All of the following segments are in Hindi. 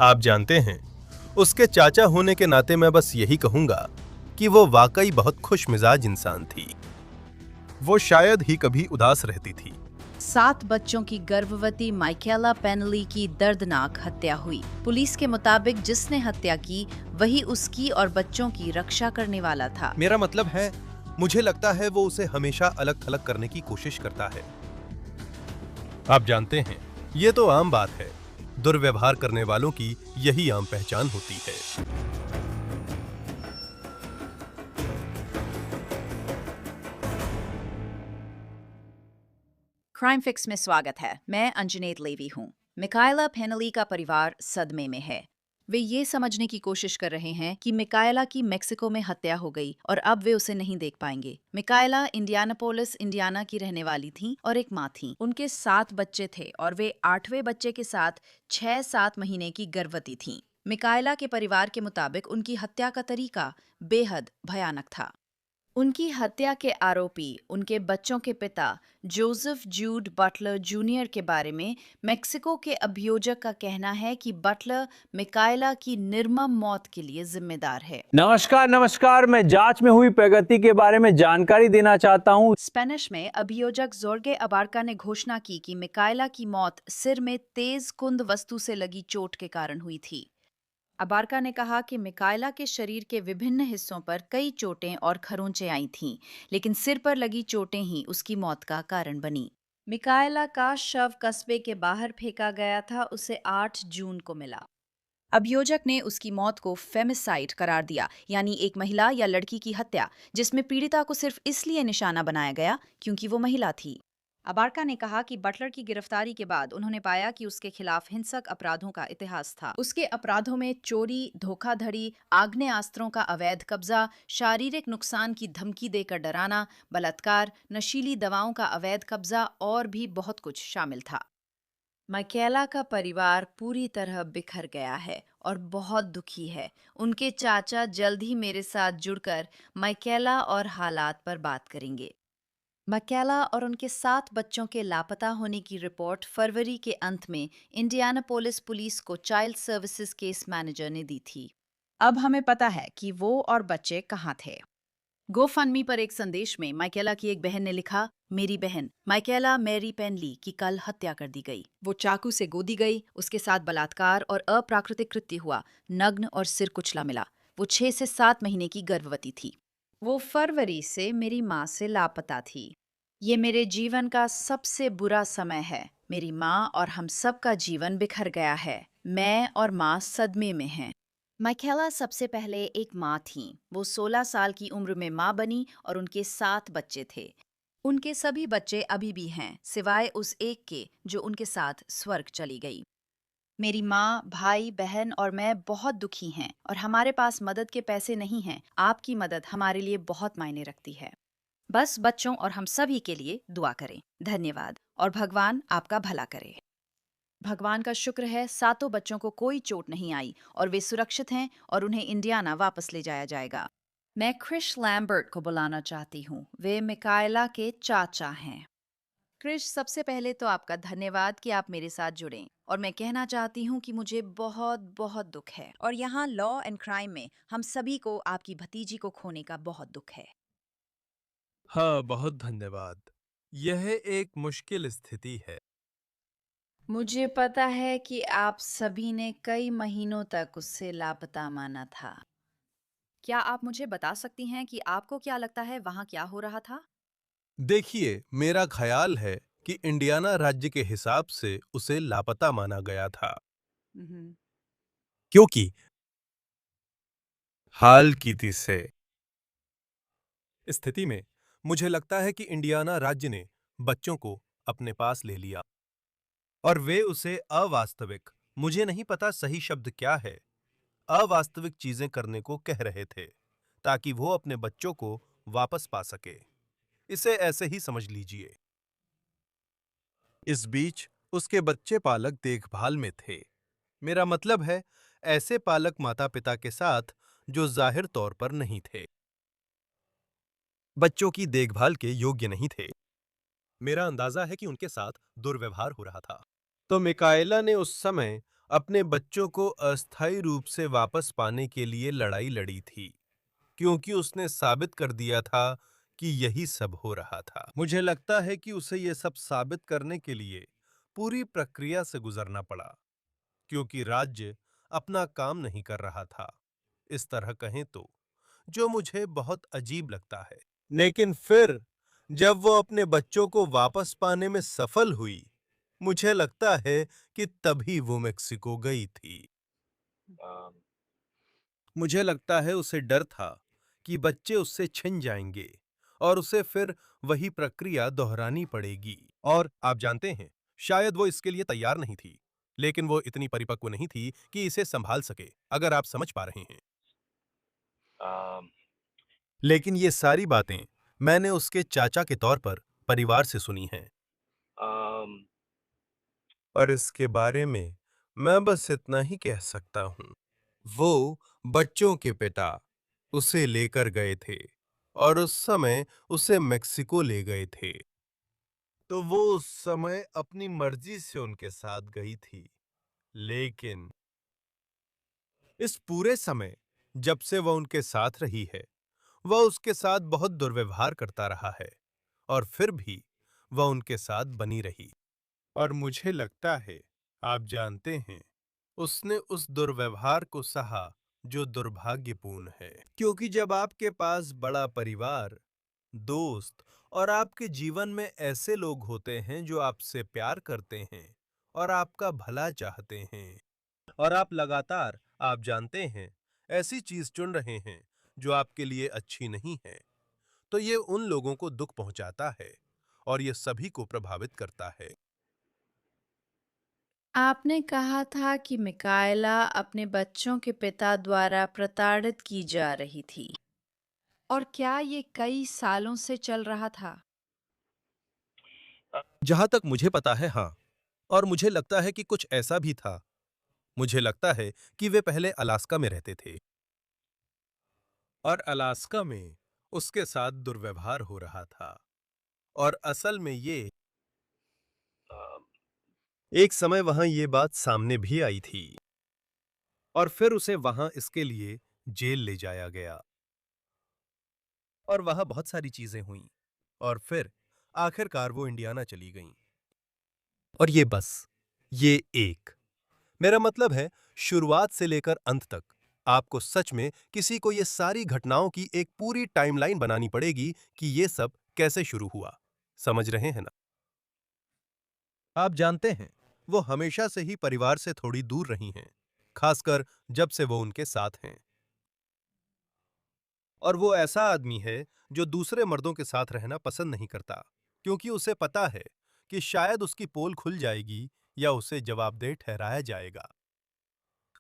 आप जानते हैं, उसके चाचा होने के नाते मैं बस यही कहूंगा कि वो वाकई बहुत खुशमिजाज इंसान थी। वो शायद ही कभी उदास रहती थी। 7 बच्चों की गर्भवती माइकेला पेनली की दर्दनाक हत्या हुई। पुलिस के मुताबिक जिसने हत्या की वही उसकी और बच्चों की रक्षा करने वाला था। मेरा मतलब है, मुझे लगता है वो उसे हमेशा अलग थलग करने की कोशिश करता है। आप जानते हैं, ये तो आम बात है। दुर्व्यवहार करने वालों की यही आम पहचान होती है। क्राइम फिक्स में स्वागत है। मैं अंजनेत लेवी हूँ। मिकायला पेनली का परिवार सदमे में है। वे ये समझने की कोशिश कर रहे हैं कि मिकायला की मेक्सिको में हत्या हो गई और अब वे उसे नहीं देख पाएंगे। मिकायला इंडियानापोलिस, इंडियाना की रहने वाली थी और एक माँ थी। उनके 7 बच्चे थे और वे 8वें बच्चे के साथ 6-7 महीने की गर्भवती थीं। मिकायला के परिवार के मुताबिक उनकी हत्या का तरीका बेहद भयानक था। उनकी हत्या के आरोपी उनके बच्चों के पिता जोसेफ जूड बटलर जूनियर के बारे में मेक्सिको के अभियोजक का कहना है कि बटलर मिकायला की निर्मम मौत के लिए जिम्मेदार है। नमस्कार नमस्कार, मैं जांच में हुई प्रगति के बारे में जानकारी देना चाहता हूं। स्पेनिश में अभियोजक जोर्गे अबार्का ने घोषणा की कि मिकायला की मौत सिर में तेज कुंद वस्तु से लगी चोट के कारण हुई थी। अबार्का ने कहा कि मिकायला के शरीर के विभिन्न हिस्सों पर कई चोटें और खरोंचें आई थीं, लेकिन सिर पर लगी चोटें ही उसकी मौत का कारण बनी। मिकायला का शव कस्बे के बाहर फेंका गया था। उसे 8 जून को मिला। अभियोजक ने उसकी मौत को फेमिसाइड करार दिया, यानी एक महिला या लड़की की हत्या जिसमें पीड़िता को सिर्फ इसलिए निशाना बनाया गया क्योंकि वो महिला थी। अबार्का ने कहा कि बटलर की गिरफ्तारी के बाद उन्होंने पाया कि उसके खिलाफ हिंसक अपराधों का इतिहास था। उसके अपराधों में चोरी, धोखाधड़ी, आग्नेयास्त्रों का अवैध कब्जा, शारीरिक नुकसान की धमकी देकर डराना, बलात्कार, नशीली दवाओं का अवैध कब्जा और भी बहुत कुछ शामिल था। माइकेला का परिवार पूरी तरह बिखर गया है और बहुत दुखी है। उनके चाचा जल्द ही मेरे साथ जुड़कर माइकेला और हालात पर बात करेंगे। माइकेला और उनके 7 बच्चों के लापता होने की रिपोर्ट फरवरी के अंत में इंडियानापोलिस पुलिस को चाइल्ड सर्विसेज केस मैनेजर ने दी थी। अब हमें पता है कि वो और बच्चे कहाँ थे। गोफंडमी पर एक संदेश में माइकेला की एक बहन ने लिखा, मेरी बहन माइकेला मैरी पेनली की कल हत्या कर दी गई। वो चाकू से गोदी गई, उसके साथ बलात्कार और अप्राकृतिक कृत्य हुआ, नग्न और सिर कुचला मिला। वो 6 से 7 महीने की गर्भवती थी। वो फरवरी से मेरी माँ से लापता थी। ये मेरे जीवन का सबसे बुरा समय है। मेरी माँ और हम सब का जीवन बिखर गया है। मैं और माँ सदमे में हैं। माइकेला सबसे पहले एक माँ थीं। वो 16 साल की उम्र में माँ बनी और उनके 7 बच्चे थे। उनके सभी बच्चे अभी भी हैं, सिवाय उस एक के जो उनके साथ स्वर्ग चली गई। मेरी माँ, भाई, बहन और मैं बहुत दुखी हैं और हमारे पास मदद के पैसे नहीं हैं। आपकी मदद हमारे लिए बहुत मायने रखती है। बस बच्चों और हम सभी के लिए दुआ करें। धन्यवाद और भगवान आपका भला करे। भगवान का शुक्र है, 7 बच्चों को कोई चोट नहीं आई और वे सुरक्षित हैं और उन्हें इंडियाना वापस ले जाया जाएगा। मैं क्रिश लैम्बर्ट को बुलाना चाहती हूँ। वे मिकायला के चाचा हैं। क्रिश, सबसे पहले तो आपका धन्यवाद कि आप मेरे साथ जुड़े और मैं कहना चाहती हूँ कि मुझे बहुत बहुत दुख है और यहाँ लॉ एंड क्राइम में हम सभी को आपकी भतीजी को खोने का बहुत दुख है। हाँ, बहुत धन्यवाद। यह एक मुश्किल स्थिति है। मुझे पता है कि आप सभी ने कई महीनों तक उससे लापता माना था। क्या आप मुझे बता सकती हैं कि आपको क्या लगता है वहाँ क्या हो रहा था? देखिए, मेरा ख्याल है कि इंडियाना राज्य के हिसाब से उसे लापता माना गया था, हम्म। क्योंकि हाल की से स्थिति में मुझे लगता है कि इंडियाना राज्य ने बच्चों को अपने पास ले लिया और वे उसे अवास्तविक, मुझे नहीं पता सही शब्द क्या है, अवास्तविक चीजें करने को कह रहे थे ताकि वो अपने बच्चों को वापस पा सके। इसे ऐसे ही समझ लीजिए। इस बीच उसके बच्चे पालक देखभाल में थे। मेरा मतलब है, ऐसे पालक माता पिता के साथ जो जाहिर तौर पर नहीं थे, बच्चों की देखभाल के योग्य नहीं थे। मेरा अंदाजा है कि उनके साथ दुर्व्यवहार हो रहा था। तो मिकाएला ने उस समय अपने बच्चों को अस्थायी रूप से वापस पाने के लिए लड़ाई लड़ी थी, क्योंकि उसने साबित कर दिया था कि यही सब हो रहा था। मुझे लगता है कि उसे यह सब साबित करने के लिए पूरी प्रक्रिया से गुजरना पड़ा, क्योंकि राज्य अपना काम नहीं कर रहा था, इस तरह कहें तो, जो मुझे बहुत अजीब लगता है। लेकिन फिर जब वो अपने बच्चों को वापस पाने में सफल हुई, मुझे लगता है कि तभी वो मेक्सिको गई थी। मुझे लगता है उसे डर था कि बच्चे उससे छिन जाएंगे और उसे फिर वही प्रक्रिया दोहरानी पड़ेगी। और आप जानते हैं, शायद वो इसके लिए तैयार नहीं थी, लेकिन वो इतनी परिपक्व नहीं थी कि इसे संभाल सके, अगर आप समझ पा रहे हैं। लेकिन ये सारी बातें मैंने उसके चाचा के तौर पर परिवार से सुनी हैं। और इसके बारे में मैं बस इतना ही कह सकता हूँ। वो बच्चों के पिता उसे लेकर गए थे और उस समय उसे मेक्सिको ले गए थे। तो वो उस समय अपनी मर्जी से उनके साथ गई थी। लेकिन इस पूरे समय जब से वह उनके साथ रही है, वह उसके साथ बहुत दुर्व्यवहार करता रहा है और फिर भी वह उनके साथ बनी रही। और मुझे लगता है, आप जानते हैं, उसने उस दुर्व्यवहार को सहा जो दुर्भाग्यपूर्ण है, क्योंकि जब आपके पास बड़ा परिवार, दोस्त और आपके जीवन में ऐसे लोग होते हैं जो आपसे प्यार करते हैं और आपका भला चाहते हैं, और आप लगातार, आप जानते हैं, ऐसी चीज चुन रहे हैं जो आपके लिए अच्छी नहीं है, तो ये उन लोगों को दुख पहुंचाता है और ये सभी को प्रभावित करता है। आपने कहा था कि मिकाएला अपने बच्चों के पिता द्वारा प्रताड़ित की जा रही थी। और क्या ये कई सालों से चल रहा था? जहां तक मुझे पता है, हाँ। और मुझे लगता है कि कुछ ऐसा भी था। मुझे लगता है कि वे पहले अलास्का में रहते थे और अलास्का में उसके साथ दुर्व्यवहार हो रहा था। और असल में ये एक समय वहां ये बात सामने भी आई थी और फिर उसे वहां इसके लिए जेल ले जाया गया और वहां बहुत सारी चीजें हुईं और फिर आखिरकार वो इंडियाना चली गईं। और ये बस, ये एक, मेरा मतलब है, शुरुआत से लेकर अंत तक आपको सच में किसी को ये सारी घटनाओं की एक पूरी टाइमलाइन बनानी पड़ेगी कि ये सब कैसे शुरू हुआ। समझ रहे हैं ना? आप जानते हैं, वो हमेशा से ही परिवार से थोड़ी दूर रही हैं, खासकर जब से वो उनके साथ हैं। और वो ऐसा आदमी है जो दूसरे मर्दों के साथ रहना पसंद नहीं करता, क्योंकि उसे पता है कि शायद उसकी पोल खुल जाएगी या उसे जवाबदेह ठहराया जाएगा।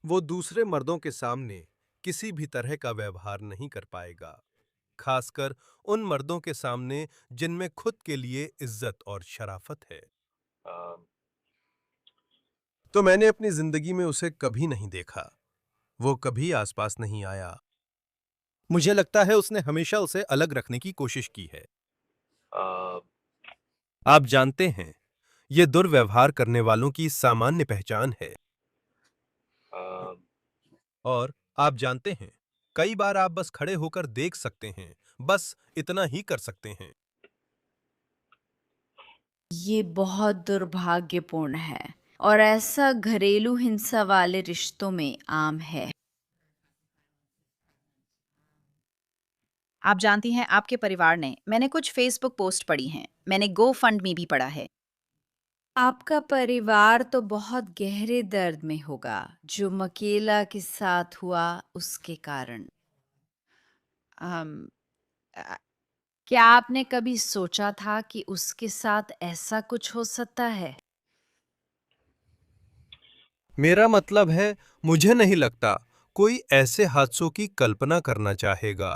वो दूसरे मर्दों के सामने किसी भी तरह का व्यवहार नहीं कर पाएगा, खासकर उन मर्दों के सामने जिनमें खुद के लिए इज्जत और शराफत है। तो मैंने अपनी जिंदगी में उसे कभी नहीं देखा, वो कभी आसपास नहीं आया। मुझे लगता है उसने हमेशा उसे अलग रखने की कोशिश की है। आप जानते हैं, ये दुर्व्यवहार करने वालों की सामान्य पहचान है। और आप जानते हैं, कई बार आप बस खड़े होकर देख सकते हैं, बस इतना ही कर सकते हैं। ये बहुत दुर्भाग्यपूर्ण है और ऐसा घरेलू हिंसा वाले रिश्तों में आम है। आप जानती हैं, आपके परिवार ने, मैंने कुछ फेसबुक पोस्ट पढ़ी हैं, मैंने गो फंड में भी पढ़ा है। आपका परिवार तो बहुत गहरे दर्द में होगा, जो मकेला के साथ हुआ उसके कारण। अम, अ, क्या आपने कभी सोचा था कि उसके साथ ऐसा कुछ हो सकता है? मेरा मतलब है, मुझे नहीं लगता कोई ऐसे हादसों की कल्पना करना चाहेगा।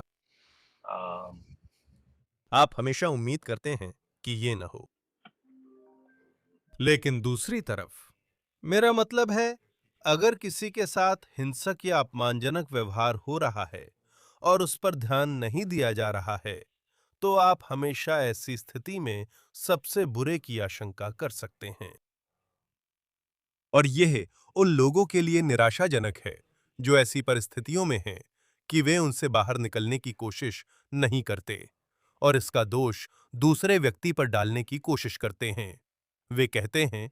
आप हमेशा उम्मीद करते हैं कि ये न हो। लेकिन दूसरी तरफ, मेरा मतलब है, अगर किसी के साथ हिंसक या अपमानजनक व्यवहार हो रहा है और उस पर ध्यान नहीं दिया जा रहा है, तो आप हमेशा ऐसी स्थिति में सबसे बुरे की आशंका कर सकते हैं। और यह उन लोगों के लिए निराशाजनक है जो ऐसी परिस्थितियों में हैं कि वे उनसे बाहर निकलने की कोशिश नहीं करते और इसका दोष दूसरे व्यक्ति पर डालने की कोशिश करते हैं। वे कहते हैं,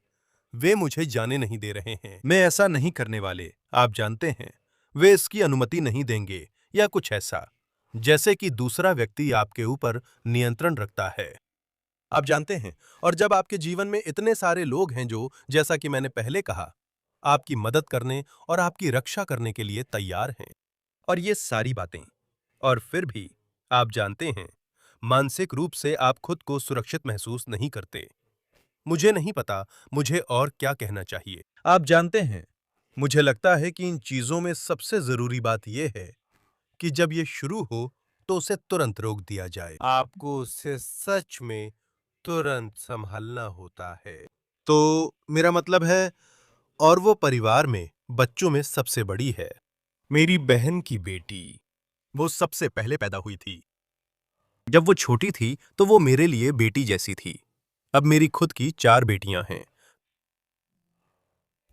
वे मुझे जाने नहीं दे रहे हैं, मैं ऐसा नहीं करने वाले, आप जानते हैं, वे इसकी अनुमति नहीं देंगे या कुछ ऐसा, जैसे कि दूसरा व्यक्ति आपके ऊपर नियंत्रण रखता है। आप जानते हैं, और जब आपके जीवन में इतने सारे लोग हैं जो, जैसा कि मैंने पहले कहा, आपकी मदद करने और आपकी रक्षा करने के लिए तैयार हैं, और ये सारी बातें, और फिर भी आप जानते हैं, मानसिक रूप से आप खुद को सुरक्षित महसूस नहीं करते। मुझे नहीं पता मुझे और क्या कहना चाहिए। आप जानते हैं, मुझे लगता है कि इन चीजों में सबसे जरूरी बात यह है कि जब ये शुरू हो तो उसे तुरंत रोक दिया जाए। आपको उसे सच में तुरंत संभालना होता है। तो मेरा मतलब है, और वो परिवार में बच्चों में सबसे बड़ी है। मेरी बहन की बेटी, वो सबसे पहले पैदा हुई थी। जब वो छोटी थी तो वो मेरे लिए बेटी जैसी थी। अब मेरी खुद की 4 बेटियां हैं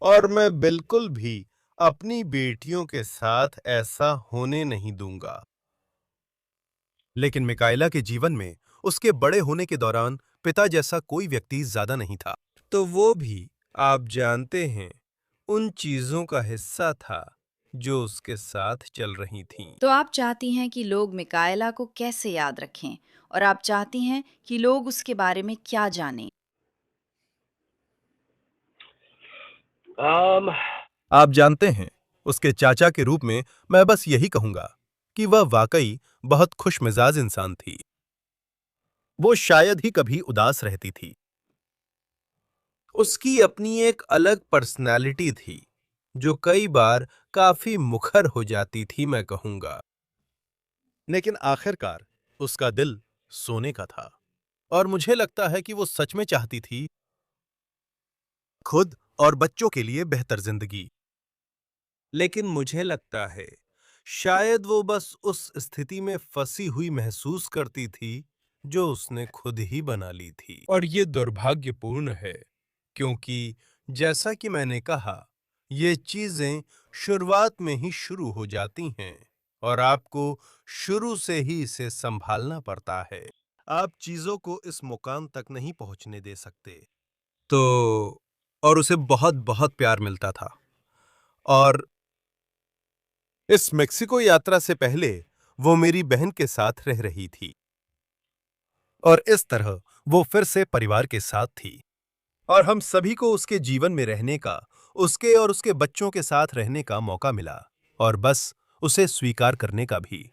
और मैं बिल्कुल भी अपनी बेटियों के साथ ऐसा होने नहीं दूंगा। लेकिन मिकाएला के जीवन में उसके बड़े होने के दौरान पिता जैसा कोई व्यक्ति ज्यादा नहीं था, तो वो भी, आप जानते हैं, उन चीजों का हिस्सा था जो उसके साथ चल रही थीं। तो आप चाहती हैं कि लोग मिकाएला को कैसे याद रखें और आप चाहती हैं कि लोग उसके बारे में क्या जानें? आप जानते हैं, उसके चाचा के रूप में मैं बस यही कहूंगा कि वह वाकई बहुत खुशमिजाज इंसान थी। वो शायद ही कभी उदास रहती थी। उसकी अपनी एक अलग पर्सनालिटी थी जो कई बार काफी मुखर हो जाती थी, मैं कहूंगा। लेकिन आखिरकार उसका दिल सोने का था और मुझे लगता है कि वो सच में चाहती थी खुद और बच्चों के लिए बेहतर जिंदगी। लेकिन मुझे लगता है शायद वो बस उस स्थिति में फंसी हुई महसूस करती थी जो उसने खुद ही बना ली थी। और ये दुर्भाग्यपूर्ण है क्योंकि जैसा कि मैंने कहा, ये चीजें शुरुआत में ही शुरू हो जाती हैं और आपको शुरू से ही इसे संभालना पड़ता है। आप चीजों को इस मुकाम तक नहीं पहुंचने दे सकते। तो और उसे बहुत बहुत प्यार मिलता था। और इस मेक्सिको यात्रा से पहले वो मेरी बहन के साथ रह रही थी और इस तरह वो फिर से परिवार के साथ थी और हम सभी को उसके जीवन में रहने का, उसके और उसके बच्चों के साथ रहने का मौका मिला और बस उसे स्वीकार करने का भी।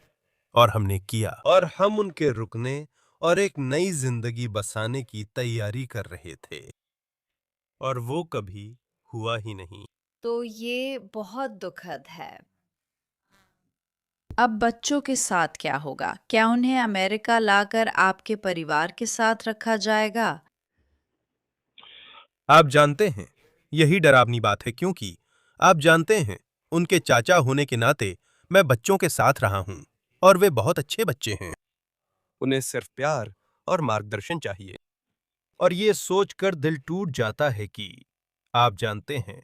और हमने किया और हम उनके रुकने और एक नई जिंदगी बसाने की तैयारी कर रहे थे और वो कभी हुआ ही नहीं। तो ये बहुत दुखद है। अब बच्चों के साथ क्या होगा? क्या उन्हें अमेरिका लाकर आपके परिवार के साथ रखा जाएगा? आप जानते हैं, यही डरावनी बात है क्योंकि आप जानते हैं, उनके चाचा होने के नाते मैं बच्चों के साथ रहा हूं और वे बहुत अच्छे बच्चे हैं। उन्हें सिर्फ प्यार और मार्गदर्शन चाहिए और ये सोचकर दिल टूट जाता है कि आप जानते हैं,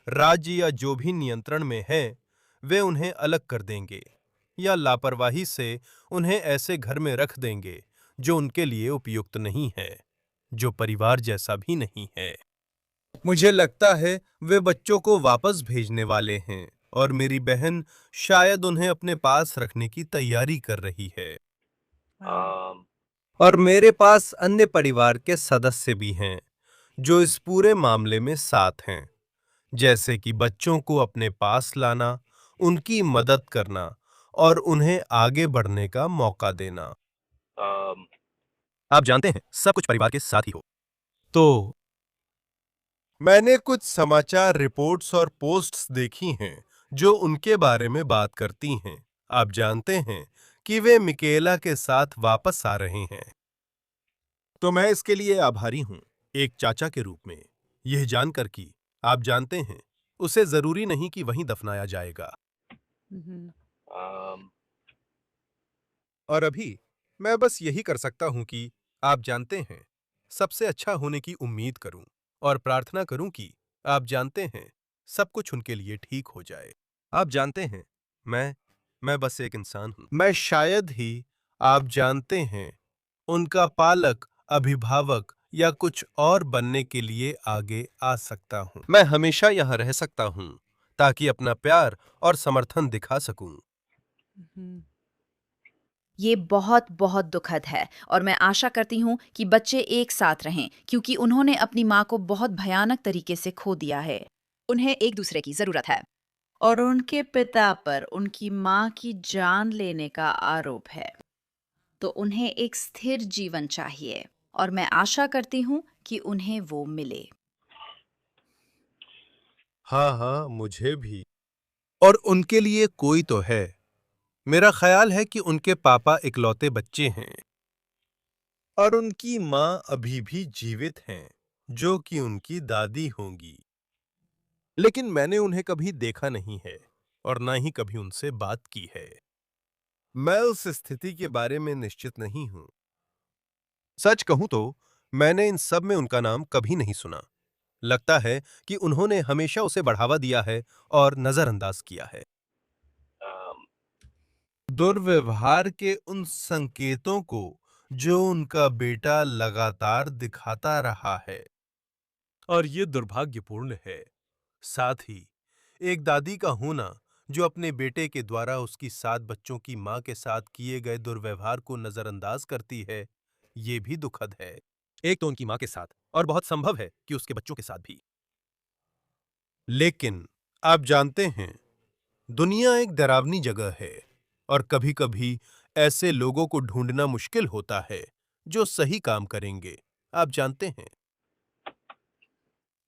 राज्य या जो भी नियंत्रण में है वे उन्हें अलग कर देंगे या लापरवाही से उन्हें ऐसे घर में रख देंगे जो उनके लिए उपयुक्त नहीं है, जो परिवार जैसा भी नहीं है। मुझे लगता है वे बच्चों को वापस भेजने वाले हैं और मेरी बहन शायद उन्हें अपने पास रखने की तैयारी कर रही है। और मेरे पास अन्य परिवार के सदस्य भी हैं जो इस पूरे मामले में साथ हैं, जैसे कि बच्चों को अपने पास लाना, उनकी मदद करना और उन्हें आगे बढ़ने का मौका देना। आप जानते हैं, सब कुछ परिवार के साथ ही हो। तो मैंने कुछ समाचार रिपोर्ट्स और पोस्ट्स देखी हैं जो उनके बारे में बात करती हैं। आप जानते हैं कि वे मिकेला के साथ वापस आ रहे हैं। तो मैं इसके लिए आभारी हूं, एक चाचा के रूप में, यह जानकर कि आप जानते हैं, उसे जरूरी नहीं कि वहीं दफनाया जाएगा। और अभी मैं बस यही कर सकता हूं कि आप जानते हैं, सबसे अच्छा होने की उम्मीद करूं और प्रार्थना करूं कि आप जानते हैं, सब कुछ उनके लिए ठीक हो जाए। आप जानते हैं, मैं बस एक इंसान हूं। मैं शायद ही, आप जानते हैं, उनका पालक, अभिभावक या कुछ और बनने के लिए आगे आ सकता हूं। मैं हमेशा यहां रह सकता हूं ताकि अपना प्यार और समर्थन दिखा सकूं। ये बहुत बहुत दुखद है और मैं आशा करती हूँ कि बच्चे एक साथ रहें क्योंकि उन्होंने अपनी माँ को बहुत भयानक तरीके से खो दिया है। उन्हें एक दूसरे की जरूरत है और उनके पिता पर उनकी माँ की जान लेने का आरोप है। तो उन्हें एक स्थिर जीवन चाहिए और मैं आशा करती हूँ कि उन्हें वो मिले। हाँ हाँ, मुझे भी। और उनके लिए कोई तो है। मेरा ख्याल है कि उनके पापा इकलौते बच्चे हैं और उनकी माँ अभी भी जीवित हैं, जो कि उनकी दादी होंगी। लेकिन मैंने उन्हें कभी देखा नहीं है और ना ही कभी उनसे बात की है। मैं उस स्थिति के बारे में निश्चित नहीं हूं। सच कहूं तो मैंने इन सब में उनका नाम कभी नहीं सुना। लगता है कि उन्होंने हमेशा उसे बढ़ावा दिया है और नजरअंदाज किया है। दुर्व्यवहार के उन संकेतों को जो उनका बेटा लगातार दिखाता रहा है, और ये दुर्भाग्यपूर्ण है। साथ ही एक दादी का होना जो अपने बेटे के द्वारा उसकी 7 बच्चों की मां के साथ किए गए दुर्व्यवहार को नजरअंदाज करती है, ये भी दुखद है। एक तो उनकी मां के साथ, और बहुत संभव है कि उसके बच्चों के साथ भी। लेकिन आप जानते हैं, दुनिया एक डरावनी जगह है और कभी-कभी ऐसे लोगों को ढूंढना मुश्किल होता है जो सही काम करेंगे। आप जानते हैं।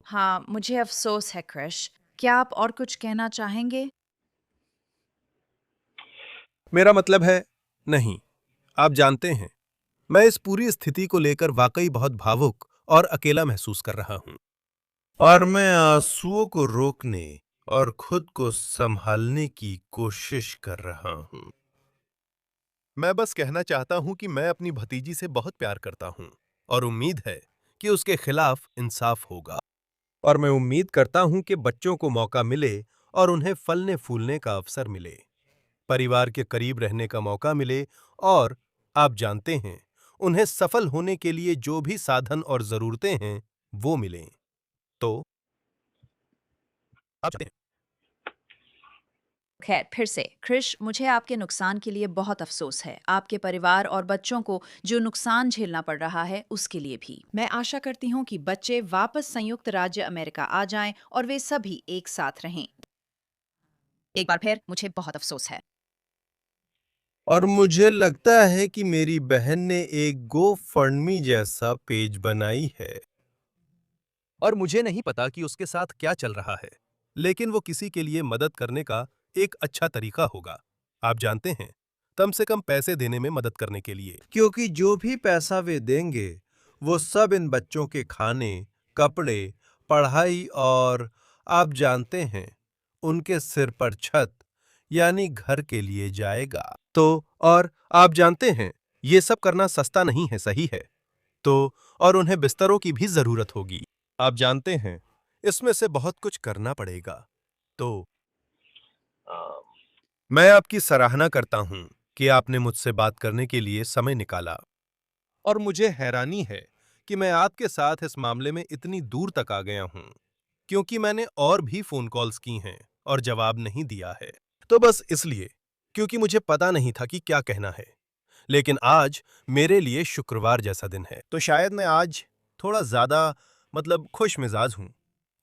हाँ, मुझे अफसोस है क्रिश। क्या आप और कुछ कहना चाहेंगे? मेरा मतलब है, नहीं। आप जानते हैं, मैं इस पूरी स्थिति को लेकर वाकई बहुत भावुक और अकेला महसूस कर रहा हूं। और मैं आंसुओं को रोकने और खुद को संभालने की कोशिश कर रहा हूं। मैं बस कहना चाहता हूं कि मैं अपनी भतीजी से बहुत प्यार करता हूं और उम्मीद है कि उसके खिलाफ इंसाफ होगा। और मैं उम्मीद करता हूं कि बच्चों को मौका मिले और उन्हें फलने फूलने का अवसर मिले, परिवार के करीब रहने का मौका मिले और आप जानते हैं, उन्हें सफल होने के लिए जो भी साधन और जरूरतें हैं, वो मिलें। तो आप जानते हैं। खैर, फिर से क्रिश, मुझे आपके नुकसान के लिए बहुत अफसोस है। आपके परिवार और बच्चों को जो नुकसान झेलना पड़ रहा है, उसके लिए भी। मैं आशा करती हूँ कि बच्चे वापस संयुक्त राज्य अमेरिका आ जाएं और वे सभी एक साथ रहें। एक बार फिर मुझे बहुत अफसोस है। और मुझे लगता है कि मेरी बहन ने एक गो फंडमी जैसा पेज बनाई है और मुझे नहीं पता कि उसके साथ क्या चल रहा है, लेकिन वो किसी के लिए मदद करने का एक अच्छा तरीका होगा। आप जानते हैं, कम से कम पैसे देने में मदद करने के लिए, क्योंकि जो भी पैसा वे देंगे, वो सब इन बच्चों के खाने, कपड़े, पढ़ाई और आप जानते हैं, उनके सिर पर छत यानी घर के लिए जाएगा। तो और आप जानते हैं, ये सब करना सस्ता नहीं है, सही है? तो और उन्हें बिस्तरों की भी जरूरत होगी। आप जानते हैं, इसमें से बहुत कुछ करना पड़ेगा। तो मैं आपकी सराहना करता हूं कि आपने मुझसे बात करने के लिए समय निकाला और मुझे हैरानी है कि मैं आपके साथ इस मामले में इतनी दूर तक आ गया हूं, क्योंकि मैंने और भी फोन कॉल्स की हैं और जवाब नहीं दिया है। तो बस इसलिए, क्योंकि मुझे पता नहीं था कि क्या कहना है। लेकिन आज मेरे लिए शुक्रवार जैसा दिन है, तो शायद मैं आज थोड़ा ज्यादा खुश मिजाज हूं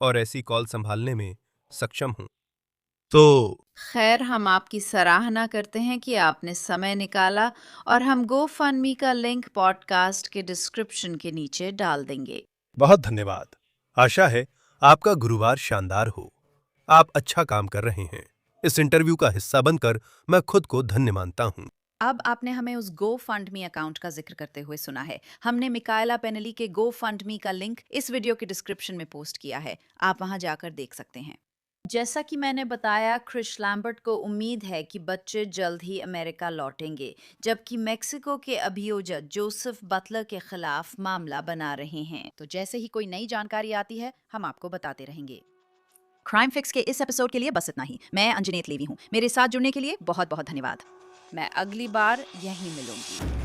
और ऐसी कॉल संभालने में सक्षम हूं। तो खैर, हम आपकी सराहना करते हैं कि आपने समय निकाला और हम गोफंडमी का लिंक पॉडकास्ट के डिस्क्रिप्शन के नीचे डाल देंगे। बहुत धन्यवाद। आशा है आपका गुरुवार शानदार हो। आप अच्छा काम कर रहे हैं। इस इंटरव्यू का हिस्सा बनकर मैं खुद को धन्य मानता हूं। अब आपने हमें उस गोफंडमी अकाउंट का जिक्र करते हुए सुना है। हमने मिकाएला पेनेली के गोफंडमी का लिंक इस वीडियो के डिस्क्रिप्शन में पोस्ट किया है। आप वहां जाकर देख सकते हैं। जैसा कि मैंने बताया, क्रिस लैम्बर्ट को उम्मीद है कि बच्चे जल्द ही अमेरिका लौटेंगे, जबकि मेक्सिको के अभियोजक जोसेफ बटलर के खिलाफ मामला बना रहे हैं। तो जैसे ही कोई नई जानकारी आती है, हम आपको बताते रहेंगे। क्राइम फिक्स के इस एपिसोड के लिए बस इतना ही। मैं अंजनेत लेवी हूँ। मेरे साथ जुड़ने के लिए बहुत बहुत धन्यवाद। मैं अगली बार यहीं मिलूंगी।